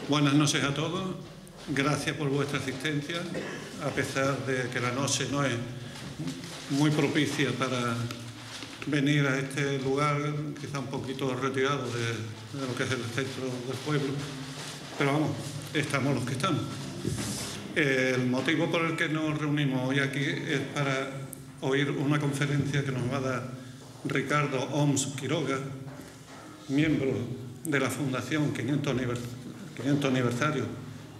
Buenas noches a todos. Gracias por vuestra asistencia, a pesar de que la noche no es muy propicia para venir a este lugar, quizá un poquito retirado de lo que es el centro del pueblo. Pero vamos, estamos los que estamos. El motivo por el que nos reunimos hoy aquí es para oír una conferencia que nos va a dar Ricardo Oms Quiroga, miembro de la Fundación 500 aniversario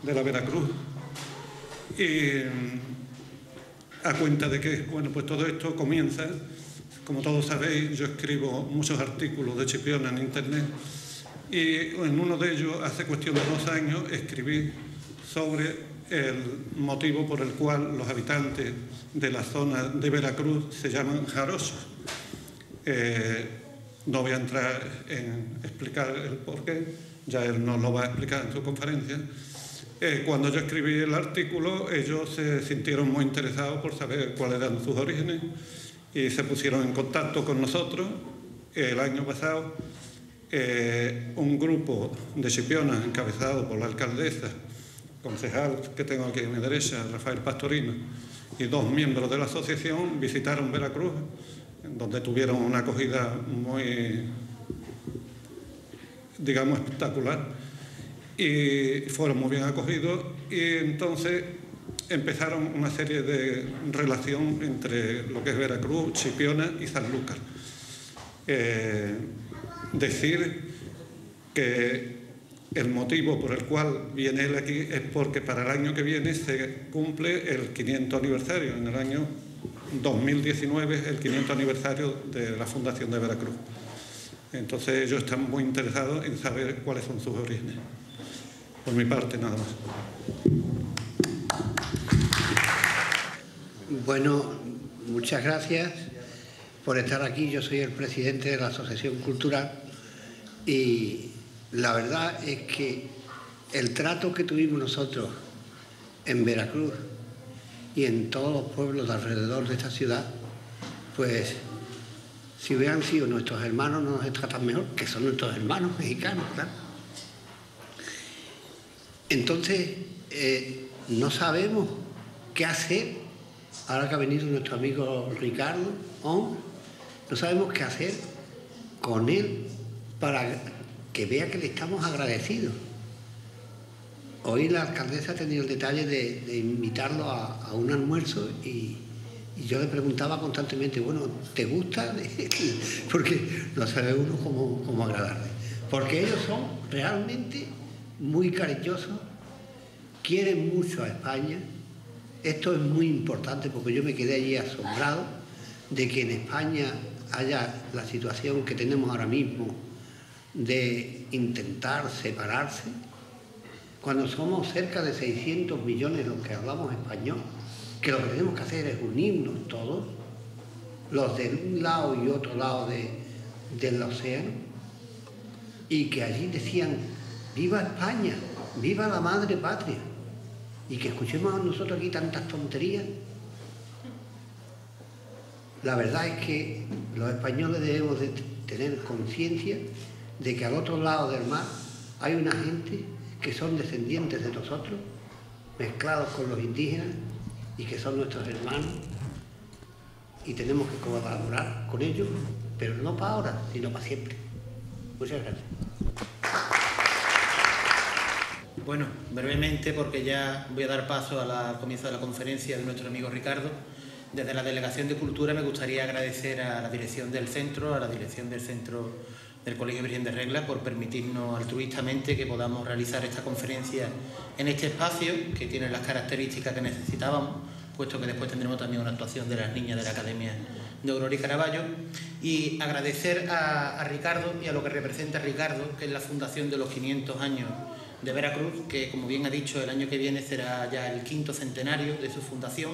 de la Veracruz. Y a cuenta de que, bueno, pues todo esto comienza, como todos sabéis, yo escribo muchos artículos de Chipiona en Internet y en uno de ellos, hace cuestión de 2 años, escribí sobre el motivo por el cual los habitantes de la zona de Veracruz se llaman jarochos. No voy a entrar en explicar el porqué, ya él nos lo va a explicar en su conferencia. Cuando yo escribí el artículo, ellos se sintieron muy interesados por saber cuáles eran sus orígenes y se pusieron en contacto con nosotros. El año pasado, un grupo de Chipiona, encabezado por la alcaldesa, concejal que tengo aquí a mi derecha, Rafael Pastorino, y 2 miembros de la asociación, visitaron Veracruz, donde tuvieron una acogida muy, digamos, espectacular, y fueron muy bien acogidos, y entonces empezaron una serie de relación entre lo que es Veracruz, Chipiona y Sanlúcar. Decir que el motivo por el cual viene él aquí es porque para el año que viene se cumple el 500 aniversario, en el año 2019 el 500 aniversario de la Fundación de Veracruz. Entonces ellos están muy interesados en saber cuáles son sus orígenes. Por mi parte, nada más. Bueno, muchas gracias por estar aquí. Yo soy el presidente de la Asociación Cultural y la verdad es que el trato que tuvimos nosotros en Veracruz y en todos los pueblos de alrededor de esta ciudad, pues si hubieran sido nuestros hermanos no nos tratan mejor, que son nuestros hermanos mexicanos, claro. Entonces, no sabemos qué hacer, ahora que ha venido nuestro amigo Ricardo, no sabemos qué hacer con él para que vea que le estamos agradecidos. Hoy la alcaldesa ha tenido el detalle de invitarlo a un almuerzo y yo le preguntaba constantemente, bueno, ¿te gusta? Porque no sabe uno cómo agradarle. Porque ellos son realmente muy cariñosos, quieren mucho a España. Esto es muy importante porque yo me quedé allí asombrado de que en España haya la situación que tenemos ahora mismo de intentar separarse, cuando somos cerca de 600 millones los que hablamos español, que lo que tenemos que hacer es unirnos todos, los de un lado y otro lado del océano, y que allí decían, ¡viva España! ¡Viva la madre patria! Y que escuchemos nosotros aquí tantas tonterías. La verdad es que los españoles debemos de tener conciencia de que al otro lado del mar hay una gente que son descendientes de nosotros, mezclados con los indígenas y que son nuestros hermanos, y tenemos que colaborar con ellos, pero no para ahora, sino para siempre. Muchas gracias. Bueno, brevemente, porque ya voy a dar paso al comienzo de la conferencia de nuestro amigo Ricardo. Desde la Delegación de Cultura me gustaría agradecer a la dirección del centro, a la dirección del centro del Colegio Virgen de Regla, por permitirnos altruistamente que podamos realizar esta conferencia en este espacio, que tiene las características que necesitábamos, puesto que después tendremos también una actuación de las niñas de la Academia de Aurora y Caravaggio. Y agradecer a Ricardo y a lo que representa Ricardo, que es la fundación de los 500 años de Veracruz, que, como bien ha dicho, el año que viene será ya el 5º centenario de su fundación.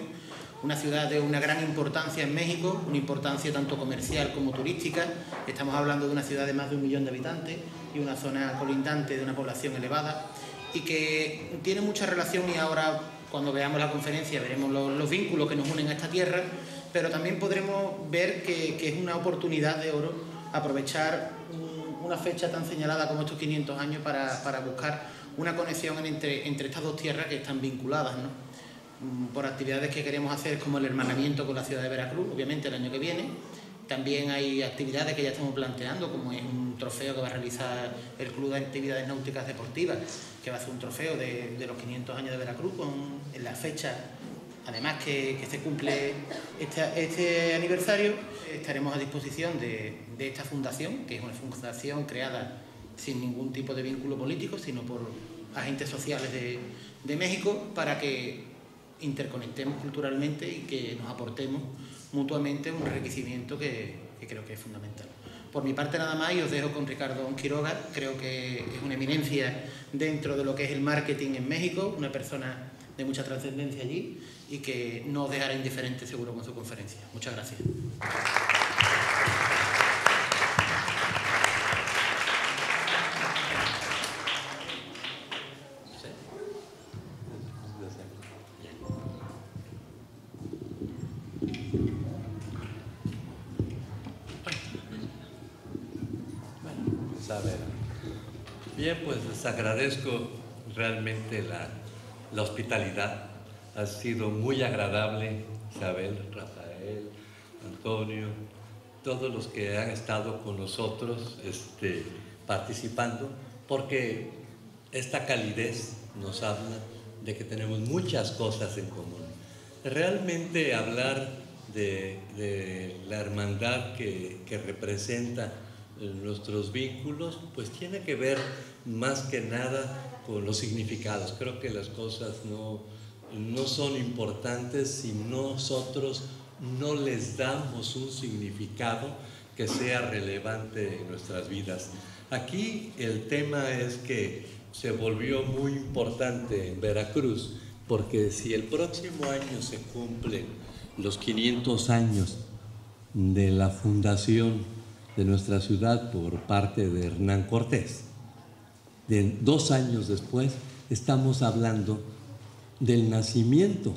Una ciudad de una gran importancia en México, una importancia tanto comercial como turística. Estamos hablando de una ciudad de más de 1 millón de habitantes y una zona colindante de una población elevada, y que tiene mucha relación, y ahora cuando veamos la conferencia veremos los vínculos que nos unen a esta tierra, pero también podremos ver que es una oportunidad de oro aprovechar una fecha tan señalada como estos 500 años para buscar una conexión entre estas dos tierras que están vinculadas, ¿no? Por actividades que queremos hacer como el hermanamiento con la ciudad de Veracruz, obviamente el año que viene. También hay actividades que ya estamos planteando, como es un trofeo que va a realizar el Club de Actividades Náuticas Deportivas, que va a ser un trofeo de los 500 años de Veracruz, en la fecha, además que se cumple este aniversario. Estaremos a disposición de esta fundación, que es una fundación creada sin ningún tipo de vínculo político, sino por agentes sociales de México, para que interconectemos culturalmente y que nos aportemos mutuamente un enriquecimiento que creo que es fundamental. Por mi parte nada más, y os dejo con Ricardo Quiroga. Creo que es una eminencia dentro de lo que es el marketing en México, una persona de mucha trascendencia allí y que no os dejará indiferente seguro con su conferencia. Muchas gracias. Bien, pues les agradezco realmente la hospitalidad. Ha sido muy agradable, Isabel, Rafael, Antonio, todos los que han estado con nosotros participando, porque esta calidez nos habla de que tenemos muchas cosas en común. Realmente hablar de la hermandad que representa nuestros vínculos, pues tiene que ver más que nada con los significados. Creo que las cosas no son importantes si nosotros no les damos un significado que sea relevante en nuestras vidas. Aquí el tema es que se volvió muy importante en Veracruz, porque si el próximo año se cumplen los 500 años de la fundación de nuestra ciudad por parte de Hernán Cortés, 2 años después estamos hablando del nacimiento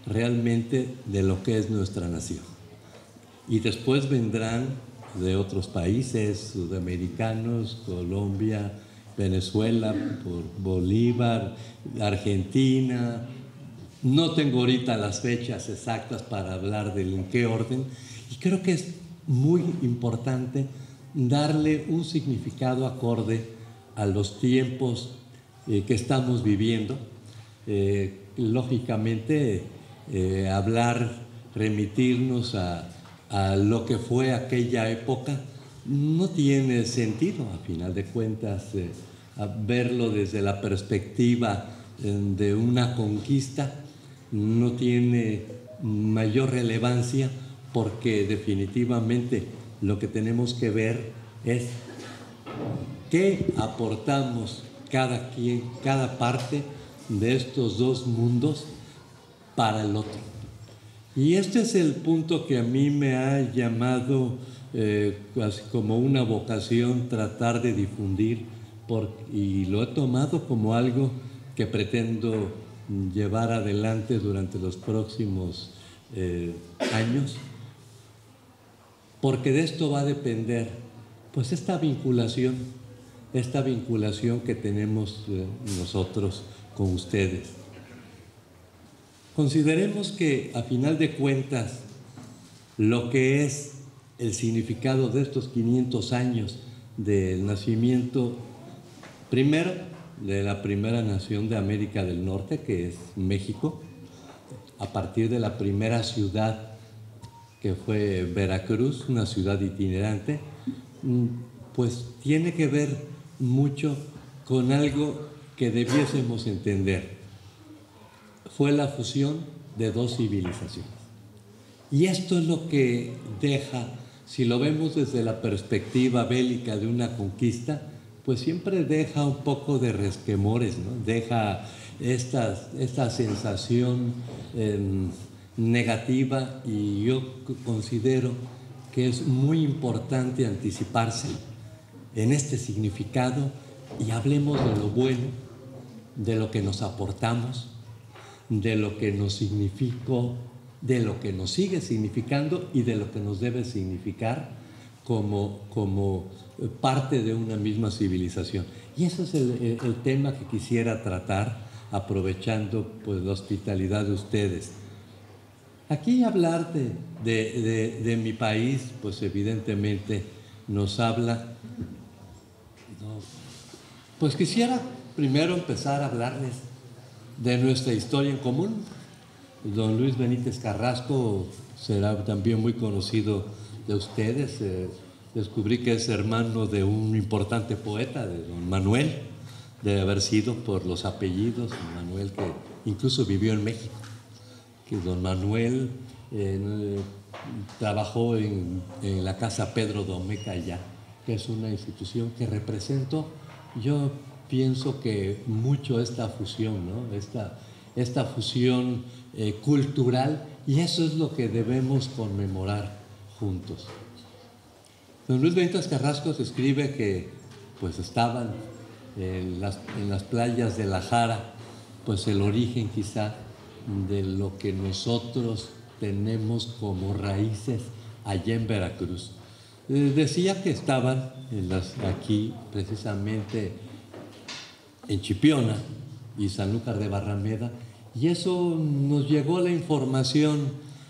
realmente de lo que es nuestra nación. Y después vendrán de otros países sudamericanos, Colombia, Venezuela, por Bolívar, Argentina. No tengo ahorita las fechas exactas para hablar de en qué orden, y creo que es muy importante darle un significado acorde a los tiempos que estamos viviendo. Lógicamente, remitirnos a lo que fue aquella época no tiene sentido, a final de cuentas, verlo desde la perspectiva de una conquista no tiene mayor relevancia, porque definitivamente lo que tenemos que ver es qué aportamos cada quien, cada parte de estos dos mundos para el otro. Y este es el punto que a mí me ha llamado así como una vocación tratar de difundir, y lo he tomado como algo que pretendo llevar adelante durante los próximos años, porque de esto va a depender pues esta vinculación que tenemos nosotros con ustedes. Consideremos que a final de cuentas lo que es el significado de estos 500 años del nacimiento, primero, de la primera nación de América del Norte, que es México, a partir de la primera ciudad que fue Veracruz, una ciudad itinerante, pues tiene que ver mucho con algo que debiésemos entender. Fue la fusión de dos civilizaciones. Y esto es lo que deja, si lo vemos desde la perspectiva bélica de una conquista, pues siempre deja un poco de resquemores, ¿no? Deja esta sensación negativa, y yo considero que es muy importante anticiparse en este significado y hablemos de lo bueno, de lo que nos aportamos, de lo que nos significó, de lo que nos sigue significando y de lo que nos debe significar, como parte de una misma civilización. Y ese es el tema que quisiera tratar, aprovechando pues la hospitalidad de ustedes. Aquí hablar de mi país, pues evidentemente nos habla, ¿no? Pues quisiera primero empezar a hablarles de nuestra historia en común. Don Luis Benítez Carrasco será también muy conocido de ustedes. Descubrí que es hermano de un importante poeta, de don Manuel, debe haber sido por los apellidos, don Manuel, que incluso vivió en México. Que don Manuel trabajó en la Casa Pedro Domeca allá, que es una institución que representó, yo pienso que mucho esta fusión, ¿no? Esta fusión cultural, y eso es lo que debemos conmemorar juntos. Don Luis Benítez Carrasco se escribe que pues estaban en las playas de la Jara, pues el origen quizá de lo que nosotros tenemos como raíces allá en Veracruz. Decía que estaban aquí precisamente en Chipiona y Sanlúcar de Barrameda, y eso nos llegó la información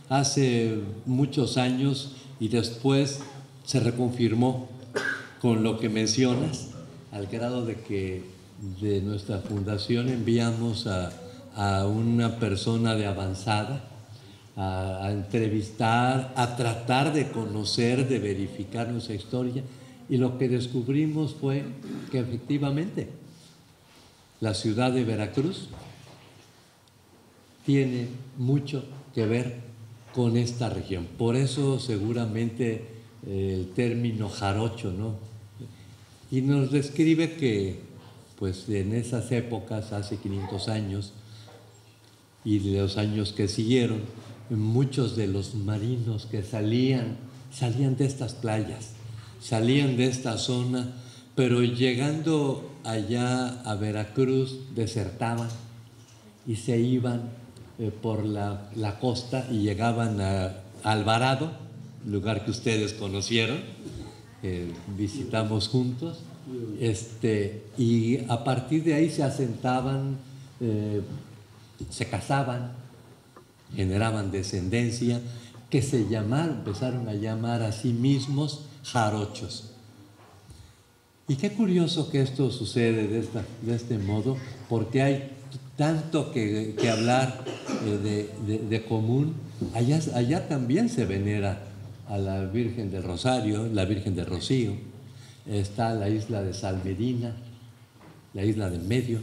hace muchos años y después se reconfirmó con lo que mencionas, al grado de que de nuestra fundación enviamos a una persona de avanzada a entrevistar, a tratar de conocer, de verificar nuestra historia, y lo que descubrimos fue que efectivamente la ciudad de Veracruz tiene mucho que ver con esta región. Por eso seguramente el término jarocho, ¿no? Y nos describe que pues en esas épocas, hace 500 años, y de los años que siguieron, muchos de los marinos que salían de estas playas, salían de esta zona, pero llegando allá a Veracruz desertaban y se iban por la costa y llegaban a Alvarado, lugar que ustedes conocieron, visitamos juntos, y a partir de ahí se asentaban, se casaban, generaban descendencia, que empezaron a llamar a sí mismos jarochos. Y qué curioso que esto sucede de este modo, porque hay tanto que hablar de común. Allá también se venera a la Virgen del Rosario, la Virgen del Rocío. Está la isla de Salmedina, la isla del Medio.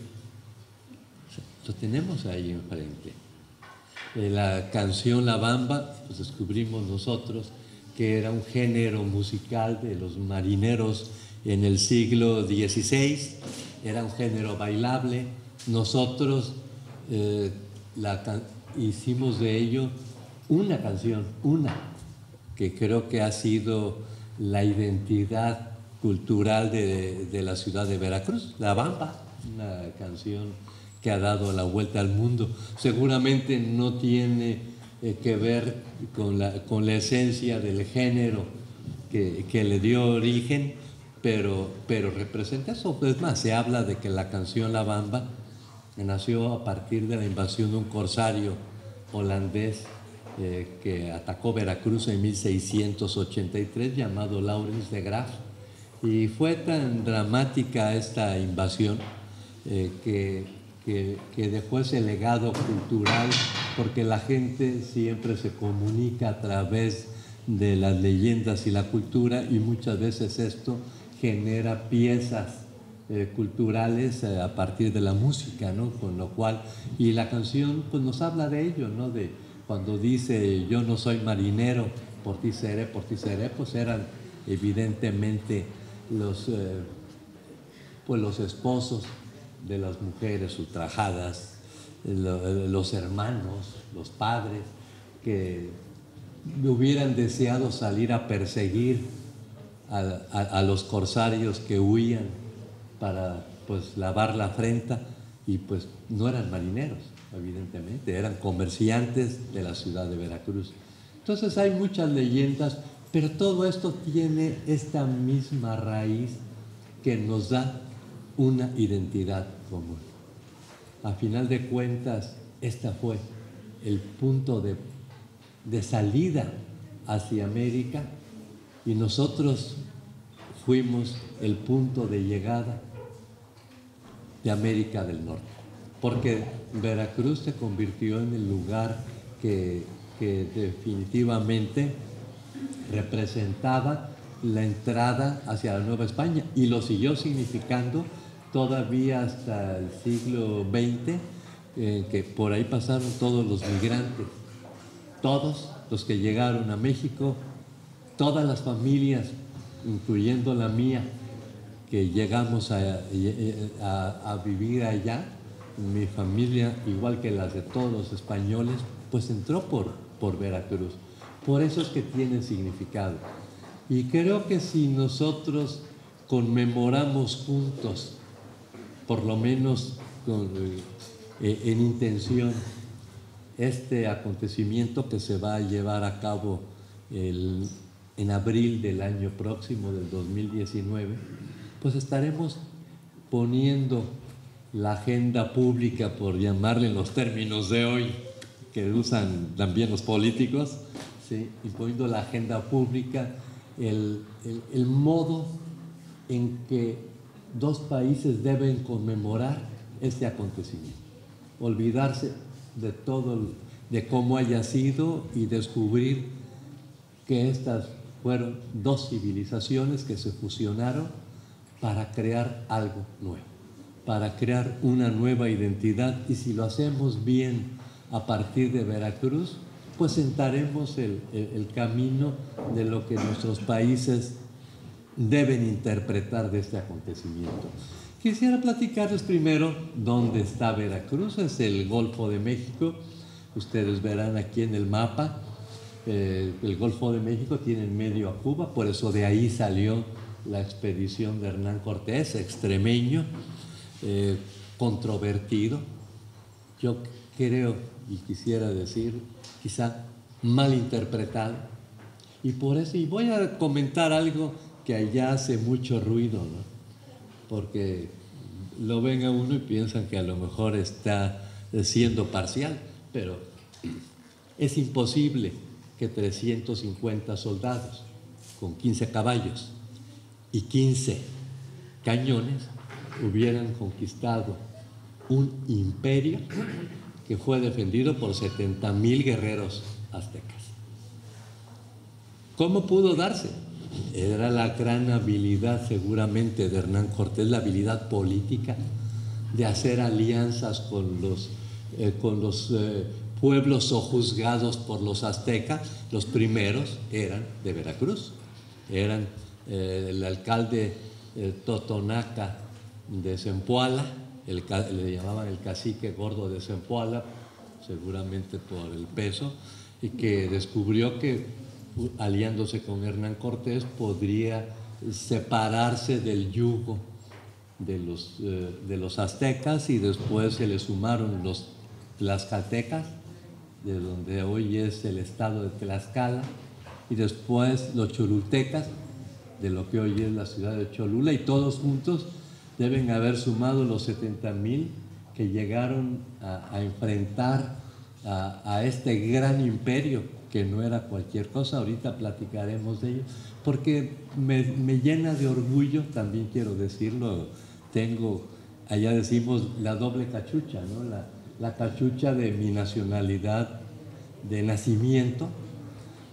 Lo tenemos ahí enfrente. La canción La Bamba, pues descubrimos nosotros que era un género musical de los marineros en el siglo XVI, era un género bailable. Nosotros hicimos de ello una canción, que creo que ha sido la identidad cultural de la ciudad de Veracruz, La Bamba, una canción que ha dado la vuelta al mundo. Seguramente no tiene que ver con la esencia del género que le dio origen, pero representa eso. Es más, se habla de que la canción La Bamba nació a partir de la invasión de un corsario holandés que atacó Veracruz en 1683, llamado Laurens de Graaf, y fue tan dramática esta invasión que dejó ese legado cultural, porque la gente siempre se comunica a través de las leyendas y la cultura, y muchas veces esto genera piezas culturales a partir de la música, ¿no? Con lo cual, y la canción pues nos habla de ello, ¿no? De cuando dice yo no soy marinero, por ti seré, pues eran evidentemente los esposos de las mujeres ultrajadas, los hermanos, los padres, que hubieran deseado salir a perseguir a los corsarios que huían para pues lavar la afrenta, y pues no eran marineros, evidentemente, eran comerciantes de la ciudad de Veracruz. Entonces hay muchas leyendas, Pero todo esto tiene esta misma raíz que nos da una identidad común. A final de cuentas, este fue el punto de salida hacia América y nosotros fuimos el punto de llegada de América del Norte, porque Veracruz se convirtió en el lugar que definitivamente representaba la entrada hacia la Nueva España y lo siguió significando todavía hasta el siglo XX, que por ahí pasaron todos los migrantes, todos los que llegaron a México, todas las familias, incluyendo la mía, que llegamos a vivir allá. Mi familia, igual que las de todos los españoles, pues entró por Veracruz. Por eso es que tiene significado. Y creo que si nosotros conmemoramos juntos, por lo menos en intención, este acontecimiento que se va a llevar a cabo en abril del año próximo, del 2019, pues estaremos poniendo la agenda pública, por llamarle en los términos de hoy, que usan también los políticos, ¿sí? Y poniendo la agenda pública, el modo en que dos países deben conmemorar este acontecimiento. Olvidarse de todo, de cómo haya sido y descubrir que estas fueron dos civilizaciones que se fusionaron para crear algo nuevo, para crear una nueva identidad. Y si lo hacemos bien a partir de Veracruz, pues sentaremos el camino de lo que nuestros países deben interpretar de este acontecimiento. Quisiera platicarles primero dónde está Veracruz. Es el Golfo de México. Ustedes verán aquí en el mapa, el Golfo de México tiene en medio a Cuba, por eso de ahí salió la expedición de Hernán Cortés, extremeño, controvertido. Yo creo y quisiera decir, quizá mal interpretado. Y por eso, y voy a comentar algo que allá hace mucho ruido, ¿no? Porque lo ven a uno y piensan que a lo mejor está siendo parcial, pero es imposible que 350 soldados con 15 caballos y 15 cañones hubieran conquistado un imperio que fue defendido por 70,000 guerreros aztecas. ¿Cómo pudo darse? Era la gran habilidad seguramente de Hernán Cortés, la habilidad política de hacer alianzas con los pueblos sojuzgados por los aztecas. Los primeros eran de Veracruz, eran el alcalde Totonaca de Zempoala, le llamaban el cacique gordo de Zempoala, seguramente por el peso, y que descubrió que aliándose con Hernán Cortés podría separarse del yugo de los aztecas, y después se le sumaron los tlaxcaltecas, de donde hoy es el estado de Tlaxcala, y después los cholultecas, de lo que hoy es la ciudad de Cholula, y todos juntos deben haber sumado los 70,000 que llegaron a enfrentar a este gran imperio, que no era cualquier cosa. Ahorita platicaremos de ello, porque me llena de orgullo, también quiero decirlo. Tengo, allá decimos, la doble cachucha, ¿no? La cachucha de mi nacionalidad de nacimiento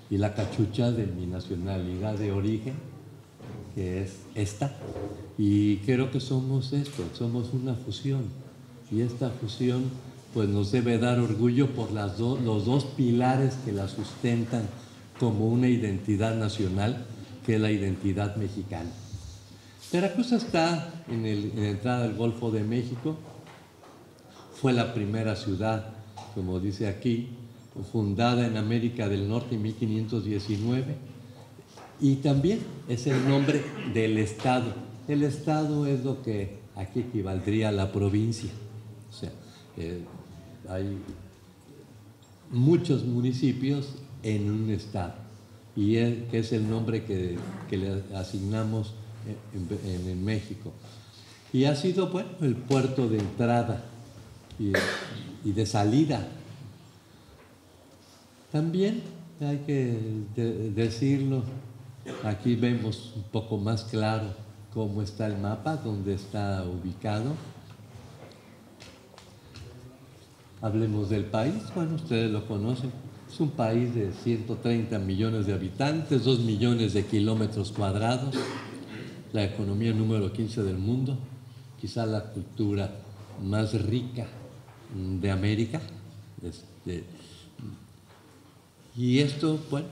y la cachucha de mi nacionalidad de origen, que es esta. Y creo que somos esto, somos una fusión, y esta fusión pues nos debe dar orgullo por los dos pilares que la sustentan como una identidad nacional, que es la identidad mexicana. Veracruz está en la entrada del Golfo de México. Fue la primera ciudad, como dice aquí, fundada en América del Norte en 1519, y también es el nombre del estado. El estado es lo que aquí equivaldría a la provincia. O sea, hay muchos municipios en un estado, que es el nombre que le asignamos en México. Y ha sido, bueno, el puerto de entrada y de salida. También hay que decirlo, aquí vemos un poco más claro cómo está el mapa, dónde está ubicado. Hablemos del país, bueno, ustedes lo conocen, es un país de 130 millones de habitantes, 2 millones de kilómetros cuadrados, la economía número 15 del mundo, quizá la cultura más rica de América. Y esto, bueno,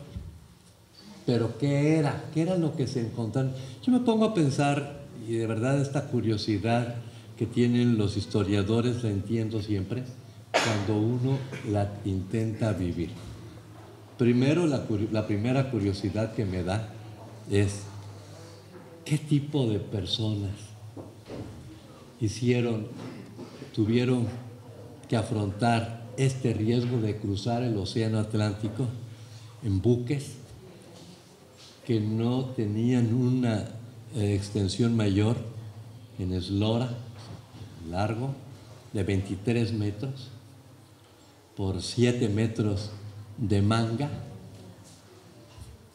pero ¿qué era? ¿Qué era lo que se encontraron? Yo me pongo a pensar, y de verdad esta curiosidad que tienen los historiadores la entiendo siempre, cuando uno la intenta vivir. Primero, la primera curiosidad que me da es ¿qué tipo de personas tuvieron que afrontar este riesgo de cruzar el océano Atlántico en buques que no tenían una extensión mayor en eslora, largo, de 23 metros por 7 metros de manga,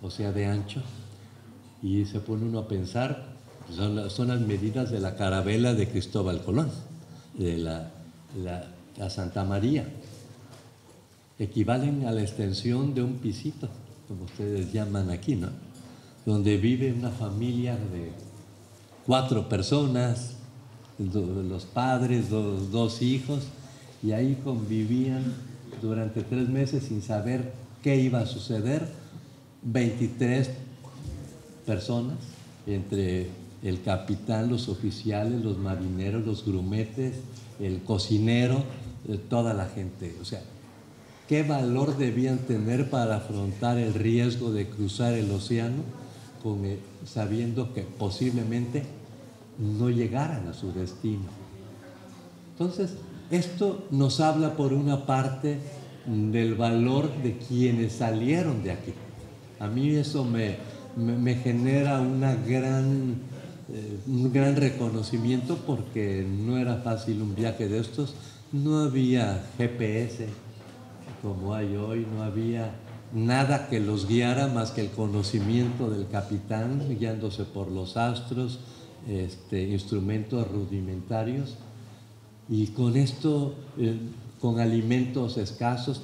o sea, de ancho? Y se pone uno a pensar, son las medidas de la carabela de Cristóbal Colón, de la Santa María. Equivalen a la extensión de un pisito, como ustedes llaman aquí, ¿no? Donde vive una familia de 4 personas, los padres, 2 hijos, y ahí convivían durante 3 meses sin saber qué iba a suceder. 23 personas, entre el capitán, los oficiales, los marineros, los grumetes, el cocinero, toda la gente. O sea, ¿qué valor debían tener para afrontar el riesgo de cruzar el océano sabiendo que posiblemente no llegaran a su destino? Entonces, esto nos habla por una parte del valor de quienes salieron de aquí. A mí eso me genera un gran reconocimiento, porque no era fácil un viaje de estos. No había GPS como hay hoy, no había nada que los guiara más que el conocimiento del capitán, guiándose por los astros, instrumentos rudimentarios, y con esto, con alimentos escasos,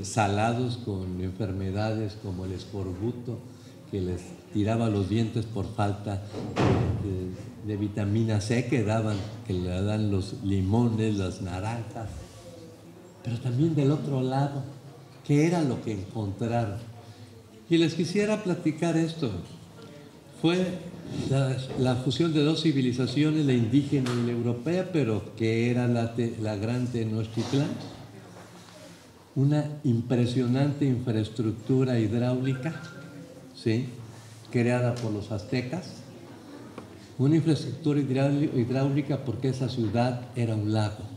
salados, con enfermedades como el escorbuto, que les tiraba los dientes por falta de vitamina C que le dan los limones, las naranjas. Pero también del otro lado, ¿qué era lo que encontraron? Y les quisiera platicar esto. Fue la fusión de 2 civilizaciones, la indígena y la europea, pero que era la gran Tenochtitlán. Una impresionante infraestructura hidráulica, ¿sí?, creada por los aztecas. Una infraestructura hidráulica porque esa ciudad era un lago.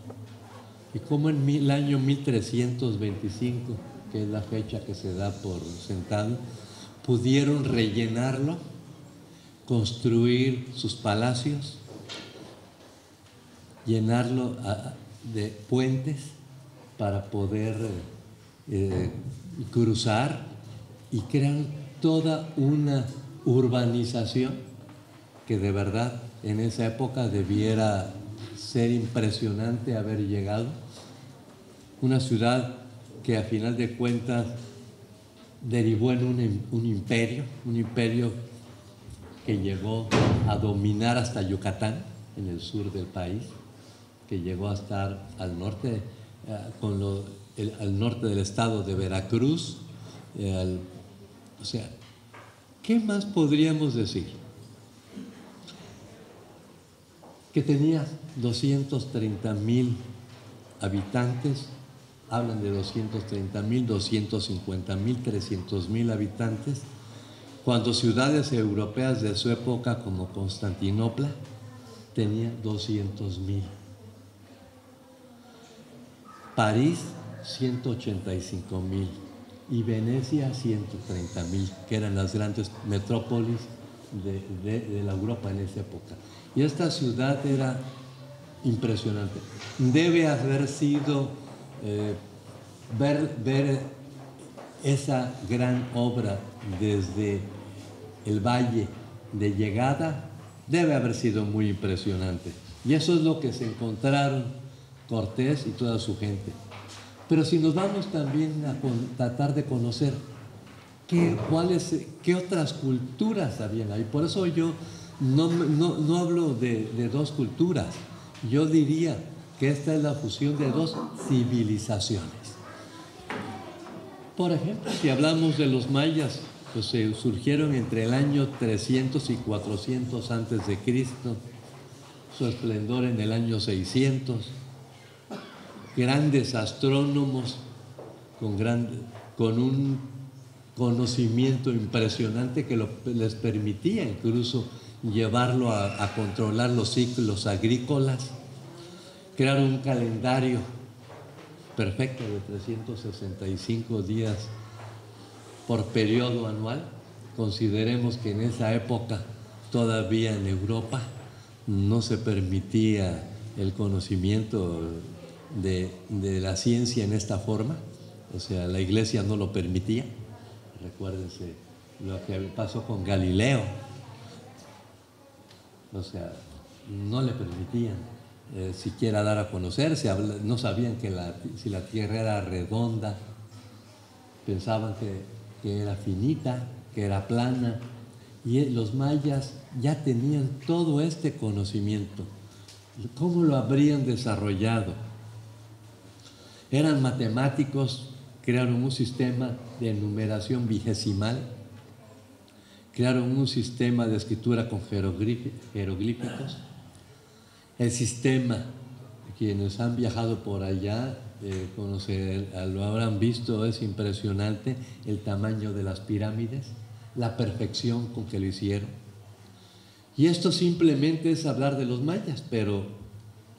Y como en el año 1325, que es la fecha que se da por sentado, pudieron rellenarlo, construir sus palacios, llenarlo de puentes para poder cruzar, y crear toda una urbanización que de verdad en esa época debiera ser impresionante haber llegado. Una ciudad que a final de cuentas derivó en un imperio que llegó a dominar hasta Yucatán, en el sur del país, que llegó a estar al norte, al norte del estado de Veracruz. O sea, ¿qué más podríamos decir? Que tenía 230,000 habitantes, hablan de 230,000, 250,000, 300,000 habitantes, cuando ciudades europeas de su época como Constantinopla tenía 200,000. París, 185,000. y Venecia 130.000, que eran las grandes metrópolis de la Europa en esa época. Y esta ciudad era impresionante. Debe haber sido ver esa gran obra desde el valle de llegada, debe haber sido muy impresionante. Y eso es lo que se encontraron Cortés y toda su gente. Pero si nos vamos también a tratar de conocer qué otras culturas habían ahí. Por eso yo no hablo de dos culturas. Yo diría que esta es la fusión de dos civilizaciones. Por ejemplo, si hablamos de los mayas, pues surgieron entre el año 300 y 400 antes de Cristo, su esplendor en el año 600, grandes astrónomos con un conocimiento impresionante que les permitía incluso llevarlo a controlar los ciclos agrícolas, crear un calendario perfecto de 365 días por periodo anual. Consideremos que en esa época todavía en Europa no se permitía el conocimiento de la ciencia en esta forma, o sea, la Iglesia no lo permitía. Recuérdense lo que pasó con Galileo, o sea, no le permitían siquiera dar a conocer, no sabían si la Tierra era redonda, pensaban que era finita, que era plana, y los mayas ya tenían todo este conocimiento. ¿Cómo lo habrían desarrollado? Eran matemáticos, crearon un sistema de numeración vigesimal, crearon un sistema de escritura con jeroglíficos. El sistema, quienes han viajado por allá, lo habrán visto, es impresionante el tamaño de las pirámides, la perfección con que lo hicieron. Y esto simplemente es hablar de los mayas, pero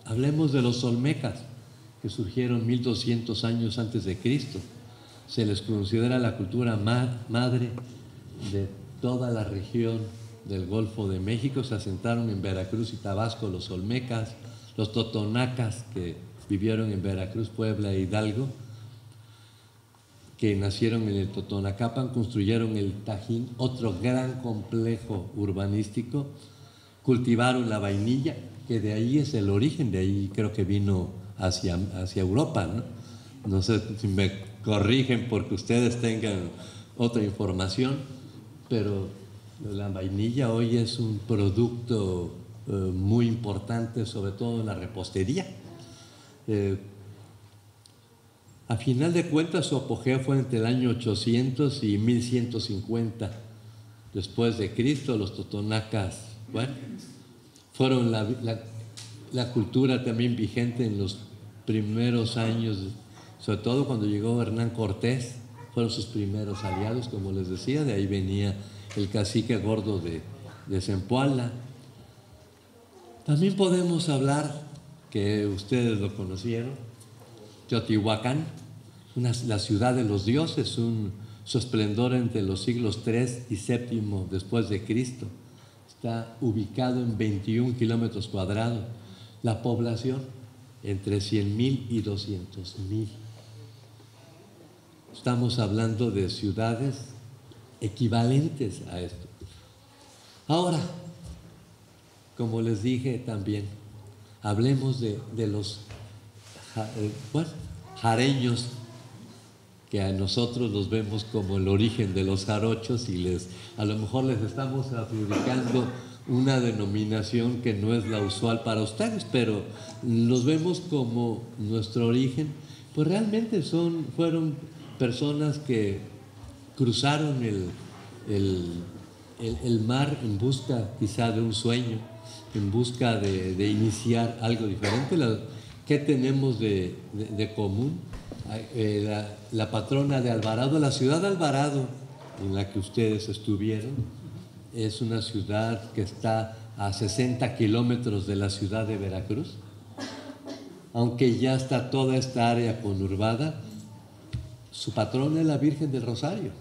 hablemos de los olmecas, que surgieron 1200 años antes de Cristo. Se les considera la cultura madre de toda la región del Golfo de México. Se asentaron en Veracruz y Tabasco los olmecas, los totonacas que vivieron en Veracruz, Puebla e Hidalgo, que nacieron en el Totonacapan, construyeron el Tajín, otro gran complejo urbanístico, cultivaron la vainilla, que de ahí es el origen, de ahí creo que vino hacia Europa, ¿no? No sé si me corrigen porque ustedes tengan otra información, pero la vainilla hoy es un producto muy importante, sobre todo en la repostería. A final de cuentas, su apogeo fue entre el año 800 y 1150 después de Cristo. Los totonacas, bueno, fueron la cultura también vigente en los primeros años, sobre todo cuando llegó Hernán Cortés, fueron sus primeros aliados, como les decía. De ahí venía el cacique gordo de Zempoala. También podemos hablar, que ustedes lo conocieron, Teotihuacán, la ciudad de los dioses, su esplendor entre los siglos III y VII después de Cristo. Está ubicado en 21 kilómetros cuadrados. La población entre 100,000 y 200,000. Estamos hablando de ciudades equivalentes a esto. Ahora, como les dije también, hablemos de los jareños, que a nosotros los vemos como el origen de los jarochos, y a lo mejor les estamos adjudicando una denominación que no es la usual para ustedes, pero los vemos como nuestro origen. Pues realmente fueron personas que cruzaron el mar en busca quizá de un sueño, en busca de iniciar algo diferente. ¿Qué tenemos de común? La patrona de Alvarado, la ciudad de Alvarado, en la que ustedes estuvieron, es una ciudad que está a 60 kilómetros de la ciudad de Veracruz. Aunque ya está toda esta área conurbada, su patrona es la Virgen del Rosario,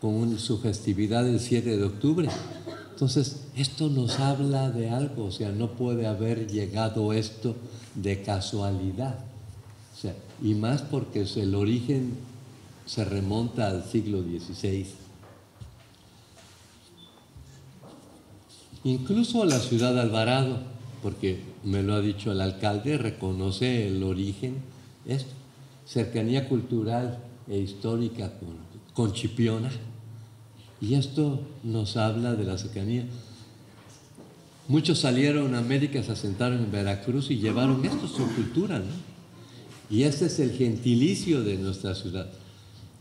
con su festividad el 7 de octubre. Entonces, esto nos habla de algo, o sea, no puede haber llegado esto de casualidad. O sea, y más porque el origen se remonta al siglo XVI. Incluso la ciudad de Alvarado, porque me lo ha dicho el alcalde, reconoce el origen, es cercanía cultural e histórica con Chipiona. Y esto nos habla de la cercanía. Muchos salieron a América, se asentaron en Veracruz y llevaron esto, su cultura, ¿no? Y este es el gentilicio de nuestra ciudad.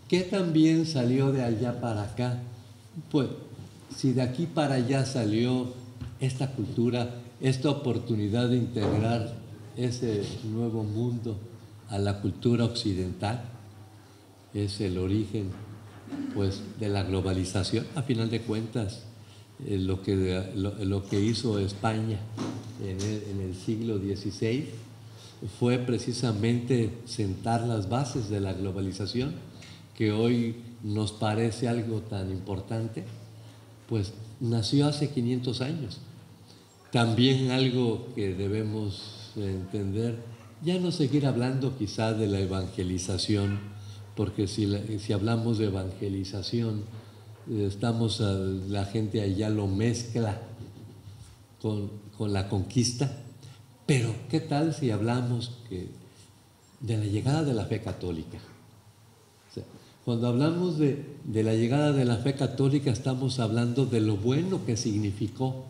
¿Qué también salió de allá para acá? Pues, si de aquí para allá salió esta cultura, esta oportunidad de integrar ese nuevo mundo a la cultura occidental, es el origen, pues, de la globalización. A final de cuentas, lo que hizo España en el siglo XVI fue precisamente sentar las bases de la globalización, que hoy nos parece algo tan importante, pues nació hace 500 años. También algo que debemos entender, ya no seguir hablando quizá de la evangelización, porque si hablamos de evangelización, la gente allá lo mezcla con la conquista, pero ¿qué tal si hablamos de la llegada de la fe católica? O sea, cuando hablamos de la llegada de la fe católica, estamos hablando de lo bueno que significó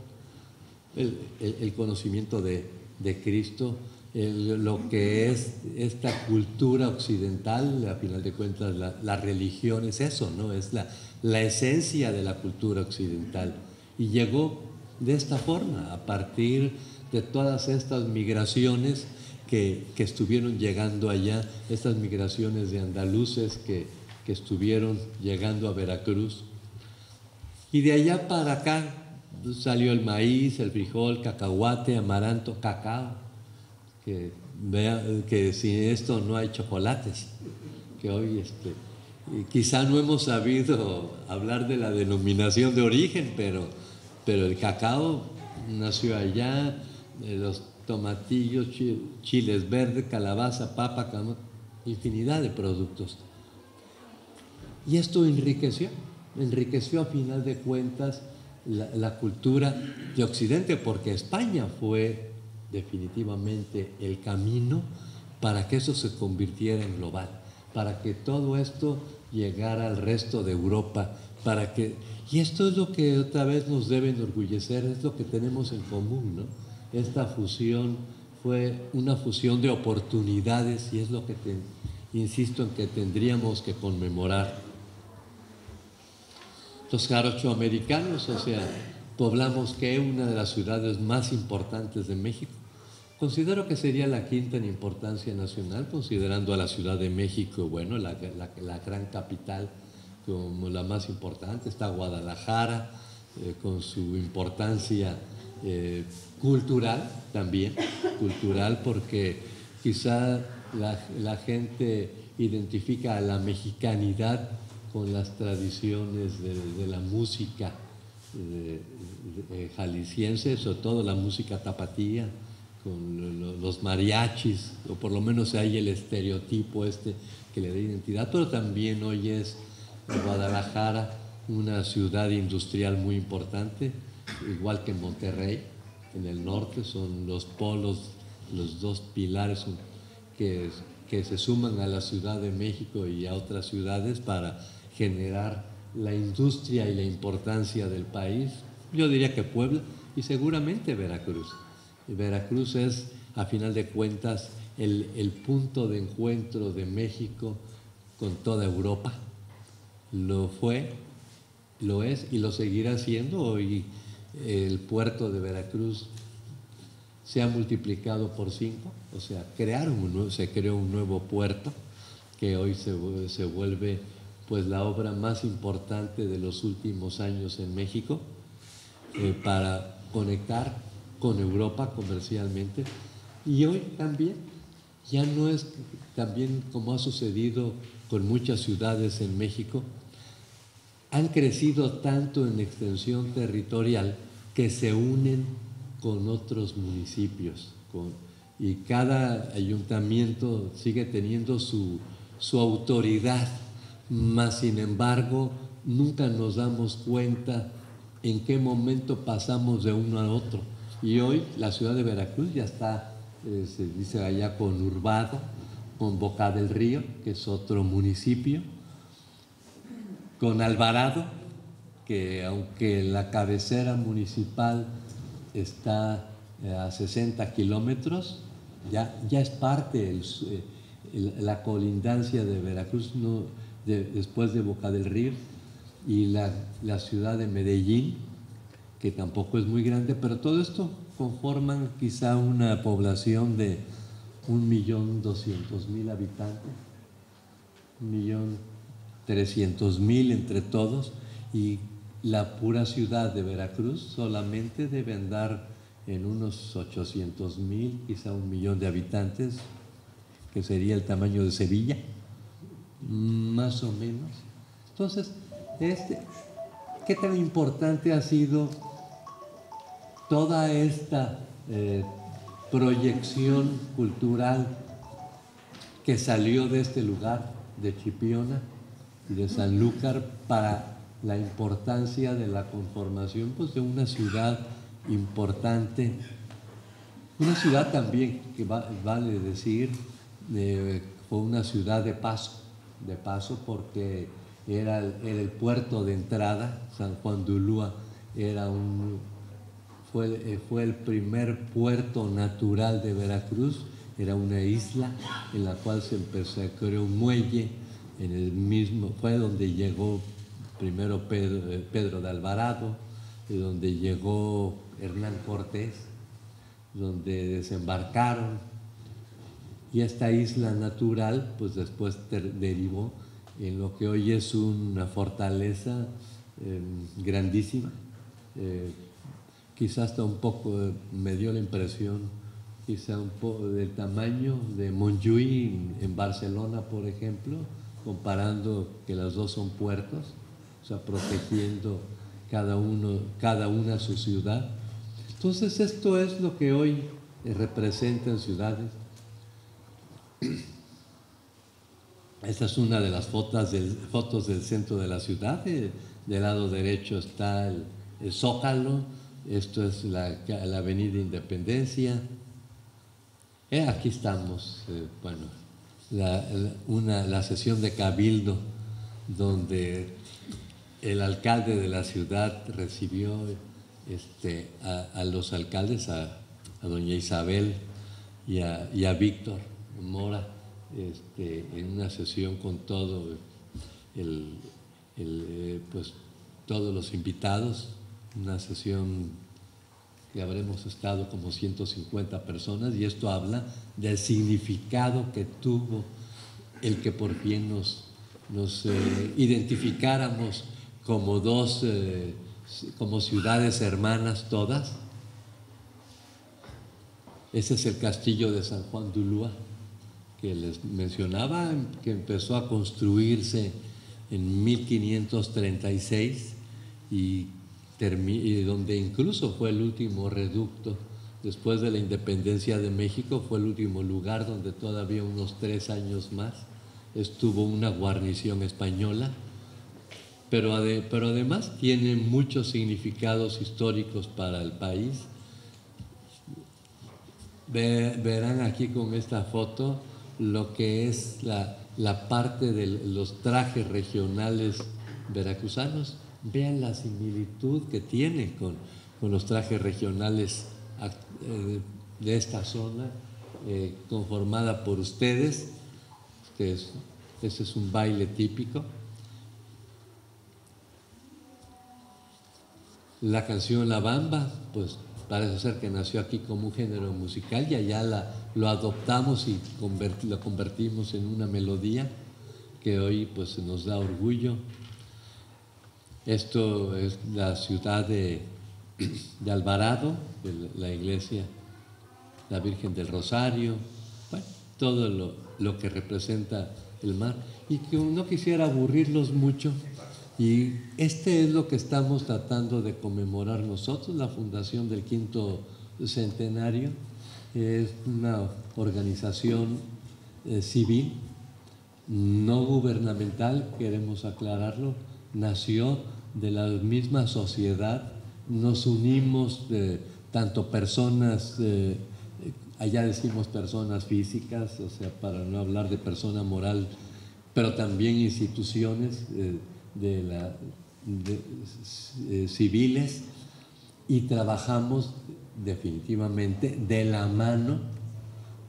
el conocimiento de Cristo, lo que es esta cultura occidental. A final de cuentas, la religión es eso, ¿no? Es la esencia de la cultura occidental. Y llegó de esta forma, a partir de todas estas migraciones que estuvieron llegando allá, estas migraciones de andaluces que estuvieron llegando a Veracruz. Y de allá para acá salió el maíz, el frijol, cacahuate, amaranto, cacao, que sin esto no hay chocolates, que hoy quizá no hemos sabido hablar de la denominación de origen, pero el cacao nació allá, los tomatillos, chiles verdes, calabaza, papa, infinidad de productos. Y esto enriqueció a final de cuentas la cultura de Occidente, porque España fue definitivamente el camino para que eso se convirtiera en global, para que todo esto llegara al resto de Europa, y esto es lo que otra vez nos debe enorgullecer, es lo que tenemos en común, ¿no? Esta fusión fue una fusión de oportunidades y es lo que insisto en que tendríamos que conmemorar. Los jarochoamericanos, o sea, poblamos que una de las ciudades más importantes de México. Considero que sería la quinta en importancia nacional, considerando a la Ciudad de México, bueno, la gran capital como la más importante. Está Guadalajara, con su importancia cultural también, cultural porque quizá la gente identifica a la mexicanidad con las tradiciones de la música jalisciense, sobre todo la música tapatía, con los mariachis, o por lo menos hay el estereotipo que le da identidad, pero también hoy es Guadalajara una ciudad industrial muy importante, igual que Monterrey, en el norte. Son los polos, los dos pilares que se suman a la Ciudad de México y a otras ciudades para generar la industria y la importancia del país. Yo diría que Puebla y seguramente Veracruz. Veracruz es, a final de cuentas, el punto de encuentro de México con toda Europa. Lo fue, lo es y lo seguirá siendo. Hoy el puerto de Veracruz se ha multiplicado por 5, o sea, se creó un nuevo puerto que hoy se vuelve pues la obra más importante de los últimos años en México para conectar con Europa comercialmente. Y hoy también ya no es también como ha sucedido con muchas ciudades en México, han crecido tanto en extensión territorial que se unen con otros municipios y cada ayuntamiento sigue teniendo su autoridad, mas sin embargo nunca nos damos cuenta en qué momento pasamos de uno a otro. Y hoy la ciudad de Veracruz ya está, se dice allá, conurbado, con Boca del Río, que es otro municipio, con Alvarado, que aunque la cabecera municipal está a 60 kilómetros, ya es parte, la colindancia de Veracruz, después de Boca del Río, y la ciudad de Medellín, que tampoco es muy grande, pero todo esto conforman quizá una población de 1.200.000 habitantes, 1.300.000 entre todos, y la pura ciudad de Veracruz solamente debe andar en unos 800.000, quizá 1.000.000 de habitantes, que sería el tamaño de Sevilla, más o menos. Entonces, ¿qué tan importante ha sido toda esta proyección cultural que salió de este lugar, de Chipiona y de Sanlúcar, para la importancia de la conformación, pues, de una ciudad importante, una ciudad también que vale decir, fue una ciudad de paso porque era el puerto de entrada. San Juan de Ulúa fue el primer puerto natural de Veracruz. Era una isla en la cual se creó un muelle, fue donde llegó primero Pedro de Alvarado, donde llegó Hernán Cortés, donde desembarcaron, y esta isla natural pues después derivó en lo que hoy es una fortaleza grandísima, quizás hasta un poco, me dio la impresión, quizá un poco del tamaño de Montjuïc en Barcelona, por ejemplo, comparando que las dos son puertos, o sea, protegiendo cada una su ciudad. Entonces, esto es lo que hoy representan ciudades. Esta es una de las fotos del centro de la ciudad. Del lado derecho está el Zócalo. Esto es la Avenida Independencia. Aquí estamos, la sesión de Cabildo, donde el alcalde de la ciudad recibió a los alcaldes, a doña Isabel y a Víctor Mora, en una sesión con todo pues todos los invitados, una sesión que habremos estado como 150 personas, y esto habla del significado que tuvo el que por fin nos identificáramos como como ciudades hermanas todas. Ese es el castillo de San Juan de Ulúa, que les mencionaba, que empezó a construirse en 1536 y donde incluso fue el último reducto. Después de la independencia de México fue el último lugar donde todavía unos 3 años más estuvo una guarnición española, pero además tiene muchos significados históricos para el país. Verán aquí con esta foto lo que es la parte de los trajes regionales veracruzanos. Vean la similitud que tiene con los trajes regionales de esta zona, conformada por ustedes. Ese es un baile típico. La canción La Bamba, pues parece ser que nació aquí como un género musical, y allá lo adoptamos y lo convertimos en una melodía que hoy pues nos da orgullo. Esto es la ciudad de Alvarado, de la iglesia, la Virgen del Rosario. Bueno, todo lo que representa el mar, y que no quisiera aburrirlos mucho. Y este es lo que estamos tratando de conmemorar nosotros, la fundación del 5º centenario. Es una organización civil, no gubernamental, queremos aclararlo, nació de la misma sociedad, nos unimos tanto personas, allá decimos personas físicas, o sea, para no hablar de persona moral, pero también instituciones civiles, y trabajamos definitivamente de la mano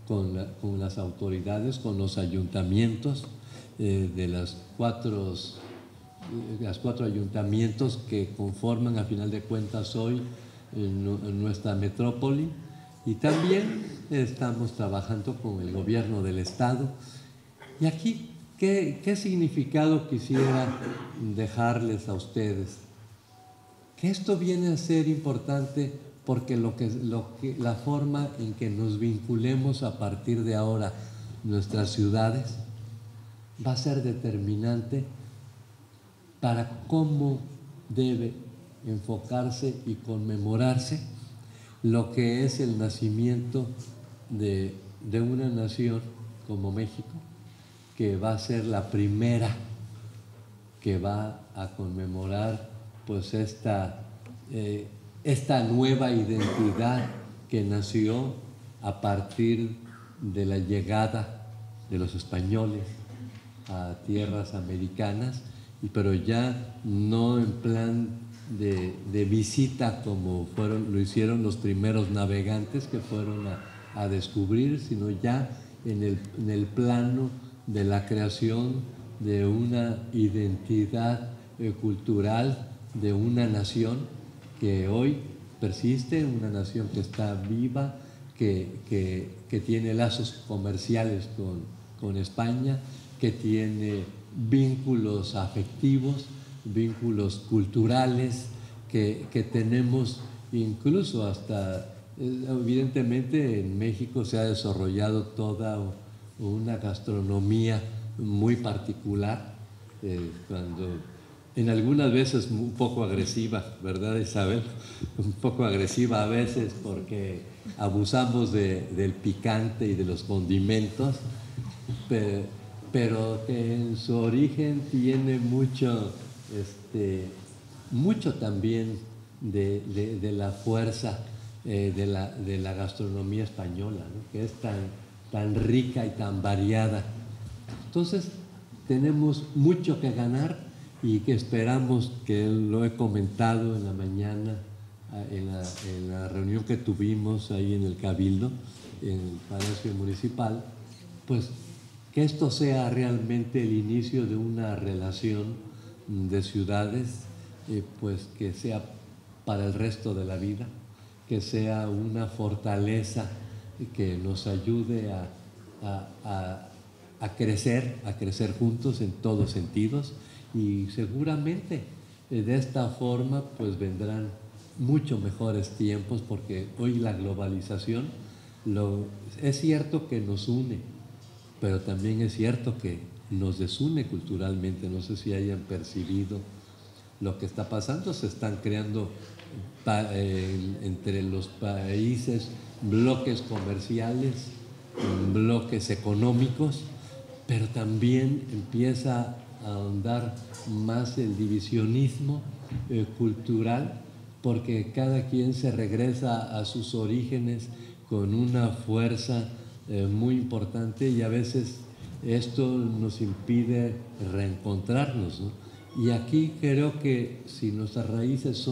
con las autoridades, con los ayuntamientos de los cuatro ayuntamientos que conforman a final de cuentas hoy en nuestra metrópoli, y también estamos trabajando con el gobierno del estado. Y aquí, ¿qué significado quisiera dejarles a ustedes? Que esto viene a ser importante porque la forma en que nos vinculemos a partir de ahora nuestras ciudades va a ser determinante para cómo debe enfocarse y conmemorarse lo que es el nacimiento de una nación como México, que va a ser la primera que va a conmemorar pues esta nueva identidad que nació a partir de la llegada de los españoles a tierras americanas, pero ya no en plan de visita como lo hicieron los primeros navegantes que fueron a descubrir, sino ya en el plano de la creación de una identidad cultural, de una nación que hoy persiste, una nación que está viva, que tiene lazos comerciales con España, que tiene vínculos afectivos, vínculos culturales, que tenemos incluso hasta, evidentemente en México se ha desarrollado toda una gastronomía muy particular, cuando en algunas veces un poco agresiva, ¿verdad, Isabel? Un poco agresiva a veces porque abusamos del picante y de los condimentos, pero que en su origen tiene mucho también de la fuerza de la gastronomía española, ¿no? Que es tan rica y tan variada. Entonces, tenemos mucho que ganar, y que esperamos, que lo he comentado en la mañana, en la reunión que tuvimos ahí en el Cabildo, en el Palacio Municipal, pues que esto sea realmente el inicio de una relación de ciudades, pues que sea para el resto de la vida, que sea una fortaleza que nos ayude a crecer juntos en todos sentidos, y seguramente de esta forma pues vendrán mucho mejores tiempos, porque hoy la globalización es cierto que nos une, pero también es cierto que nos desune culturalmente. No sé si hayan percibido lo que está pasando. Se están creando entre los países bloques comerciales, bloques económicos, pero también empieza a ahondar más el divisionismo cultural, porque cada quien se regresa a sus orígenes con una fuerza muy importante, y a veces esto nos impide reencontrarnos, ¿no? Y aquí creo que si nuestras raíces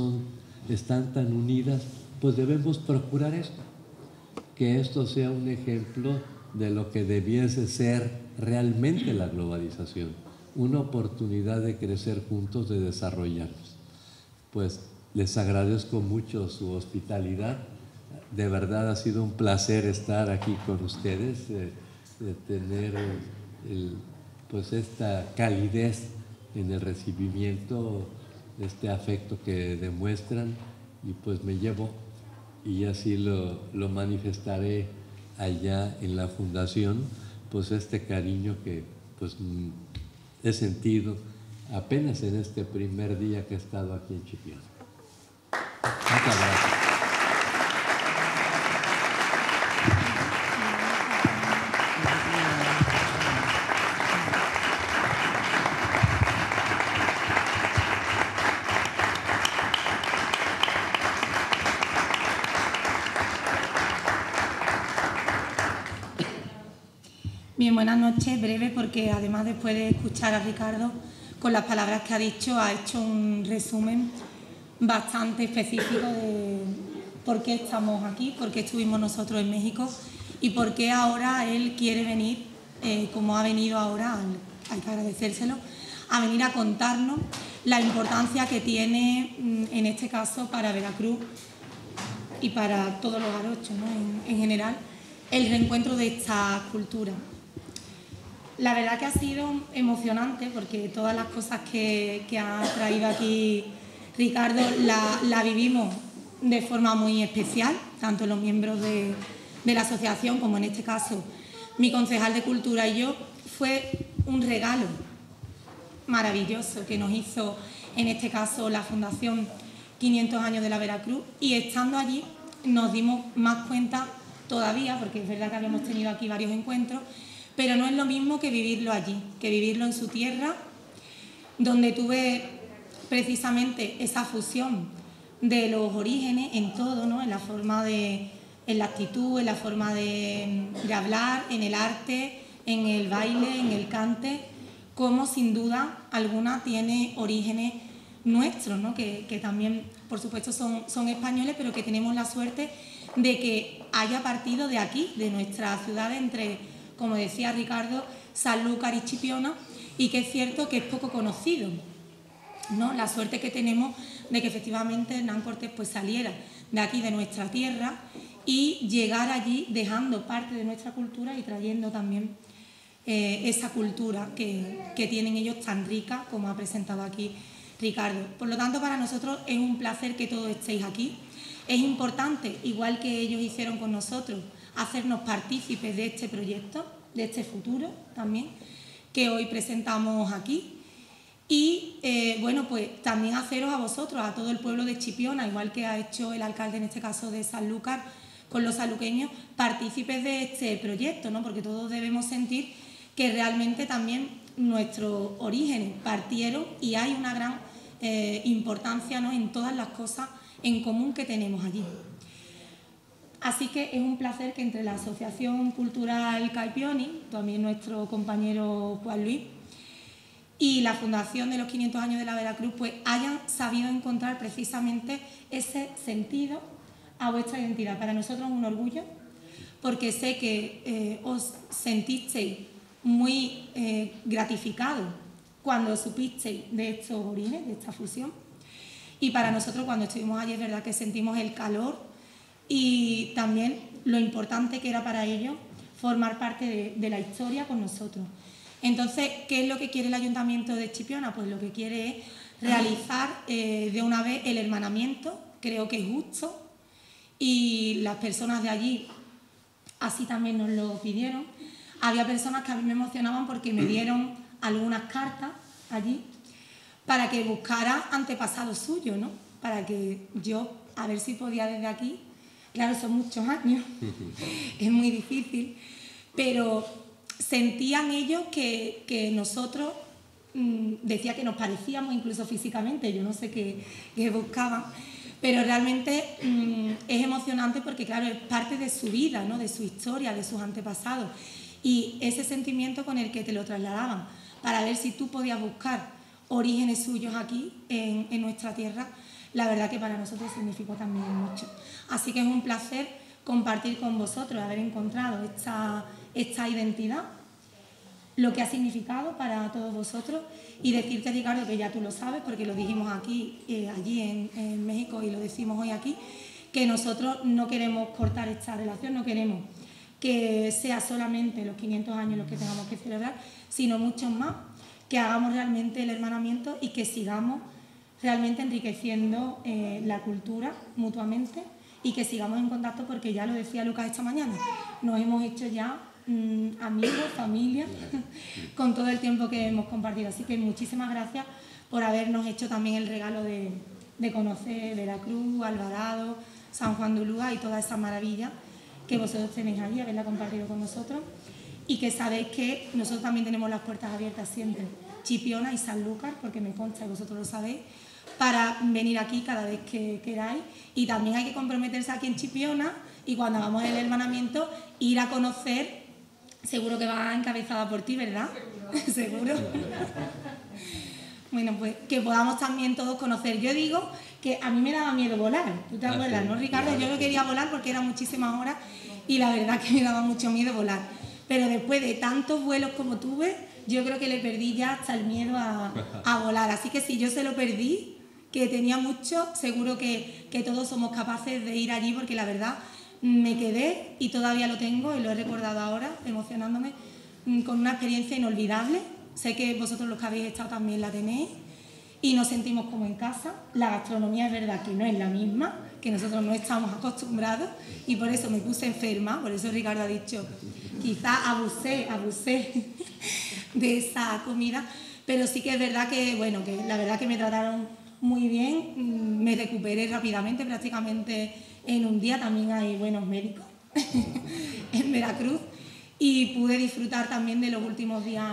están tan unidas, pues debemos procurar esto, que esto sea un ejemplo de lo que debiese ser realmente la globalización, una oportunidad de crecer juntos, de desarrollarnos. Pues les agradezco mucho su hospitalidad. De verdad ha sido un placer estar aquí con ustedes, de tener pues esta calidez en el recibimiento, este afecto que demuestran, y pues me llevo, y así lo manifestaré allá en la fundación, pues este cariño que pues he sentido apenas en este primer día que he estado aquí en Chipiona. Muchas gracias. Bien, buenas noches, breve, porque además después de escuchar a Ricardo, con las palabras que ha dicho, ha hecho un resumen bastante específico de por qué estamos aquí, por qué estuvimos nosotros en México y por qué ahora él quiere venir, como ha venido ahora, hay que agradecérselo, a venir a contarnos la importancia que tiene, en este caso, para Veracruz y para todos los jarochos, ¿no? en general, el reencuentro de esta cultura. La verdad que ha sido emocionante porque todas las cosas que ha traído aquí Ricardo la vivimos de forma muy especial, tanto los miembros de la asociación como en este caso mi concejal de Cultura y yo. Fue un regalo maravilloso que nos hizo en este caso la Fundación 500 años de la Veracruz, y estando allí nos dimos más cuenta todavía, porque es verdad que habíamos tenido aquí varios encuentros, pero no es lo mismo que vivirlo allí, que vivirlo en su tierra, donde tuve precisamente esa fusión de los orígenes en todo, ¿no? En la forma en la actitud, en la forma de hablar, en el arte, en el baile, en el cante, como sin duda alguna tiene orígenes nuestros, ¿no? Que también, por supuesto, son españoles, pero que tenemos la suerte de que haya partido de aquí, de nuestra ciudad, entre, como decía Ricardo, Sanlúcar y Chipiona, y que es cierto que es poco conocido, ¿no? La suerte que tenemos de que efectivamente Hernán Cortés pues saliera de aquí, de nuestra tierra, y llegar allí dejando parte de nuestra cultura y trayendo también esa cultura que tienen ellos tan rica, como ha presentado aquí Ricardo. Por lo tanto, para nosotros es un placer que todos estéis aquí. Es importante, igual que ellos hicieron con nosotros, hacernos partícipes de este proyecto, de este futuro también, que hoy presentamos aquí. Y bueno, pues también haceros a vosotros, a todo el pueblo de Chipiona, igual que ha hecho el alcalde en este caso de Sanlúcar con los sanluqueños, partícipes de este proyecto, ¿no? Porque todos debemos sentir que realmente también nuestros orígenes partieron y hay una gran importancia, ¿no? En todas las cosas en común que tenemos allí. Así que es un placer que entre la Asociación Cultural Caipioni, también nuestro compañero Juan Luis, y la Fundación de los 500 años de la Veracruz, pues hayan sabido encontrar precisamente ese sentido a vuestra identidad. Para nosotros es un orgullo, porque sé que os sentisteis muy gratificados cuando supisteis de estos orígenes, de esta fusión. Y para nosotros, cuando estuvimos allí, es verdad que sentimos el calor y también lo importante que era para ellos formar parte de la historia con nosotros. Entonces, ¿qué es lo que quiere el Ayuntamiento de Chipiona? Pues lo que quiere es realizar de una vez el hermanamiento, creo que es justo, y las personas de allí así también nos lo pidieron. Había personas que a mí me emocionaban porque me dieron algunas cartas allí para que buscara antepasados suyos, ¿no? Para que yo, a ver si podía desde aquí, claro, son muchos años, es muy difícil, pero sentían ellos que nosotros, decía que nos parecíamos incluso físicamente, yo no sé qué buscaban, pero realmente es emocionante porque, claro, es parte de su vida, ¿no? De su historia, de sus antepasados, y ese sentimiento con el que te lo trasladaban, para ver si tú podías buscar orígenes suyos aquí en nuestra tierra, la verdad que para nosotros significó también mucho. Así que es un placer compartir con vosotros, haber encontrado esta identidad, lo que ha significado para todos vosotros, y decirte, Ricardo, que ya tú lo sabes porque lo dijimos aquí, allí en México, y lo decimos hoy aquí, que nosotros no queremos cortar esta relación, no queremos que sea solamente los 500 años los que tengamos que celebrar, sino muchos más, que hagamos realmente el hermanamiento y que sigamos realmente enriqueciendo la cultura mutuamente y que sigamos en contacto, porque ya lo decía Lucas esta mañana, nos hemos hecho ya amigos, familia, con todo el tiempo que hemos compartido. Así que muchísimas gracias por habernos hecho también el regalo de conocer Veracruz, Alvarado, San Juan de Ulúa y toda esa maravilla que vosotros tenéis allí, haberla compartido con nosotros, y que sabéis que nosotros también tenemos las puertas abiertas siempre, Chipiona y Sanlúcar, porque me consta y vosotros lo sabéis, para venir aquí cada vez que queráis. Y también hay que comprometerse aquí en Chipiona y cuando hagamos el hermanamiento ir a conocer, seguro que va encabezada por ti, ¿verdad? Seguro. Bueno, pues que podamos también todos conocer. Yo digo que a mí me daba miedo volar, ¿tú te acuerdas, no, Ricardo? Yo no quería volar porque eran muchísimas horas y la verdad que me daba mucho miedo volar. Pero después de tantos vuelos como tuve, yo creo que le perdí ya hasta el miedo a volar. Así que si yo se lo perdí, que tenía mucho, seguro que todos somos capaces de ir allí, porque la verdad me quedé, y todavía lo tengo y lo he recordado ahora, emocionándome, con una experiencia inolvidable. Sé que vosotros los que habéis estado también la tenéis y nos sentimos como en casa. La gastronomía es verdad que no es la misma, que nosotros no estamos acostumbrados, y por eso me puse enferma, por eso Ricardo ha dicho, quizás abusé de esa comida, pero sí que es verdad que, bueno, que la verdad que me trataron muy bien, me recuperé rápidamente, prácticamente en un día. También hay buenos médicos en Veracruz, y pude disfrutar también de los últimos días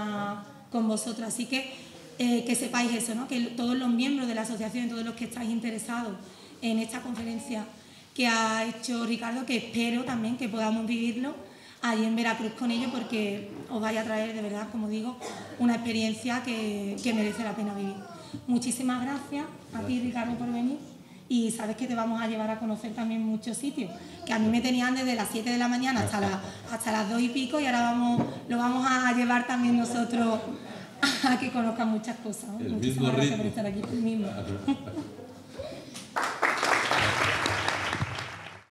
con vosotros. Así que sepáis eso, ¿no? Que todos los miembros de la asociación, todos los que estáis interesados en esta conferencia que ha hecho Ricardo, que espero también que podamos vivirlo allí en Veracruz con ellos, porque os vaya a traer, de verdad, como digo, una experiencia que merece la pena vivir. Muchísimas gracias a ti, Ricardo, por venir, y sabes que te vamos a llevar a conocer también muchos sitios, que a mí me tenían desde las 7 de la mañana hasta las 2 y pico, y ahora lo vamos a llevar también nosotros a que conozcan muchas cosas, ¿no? Muchísimas gracias por estar aquí. El mismo.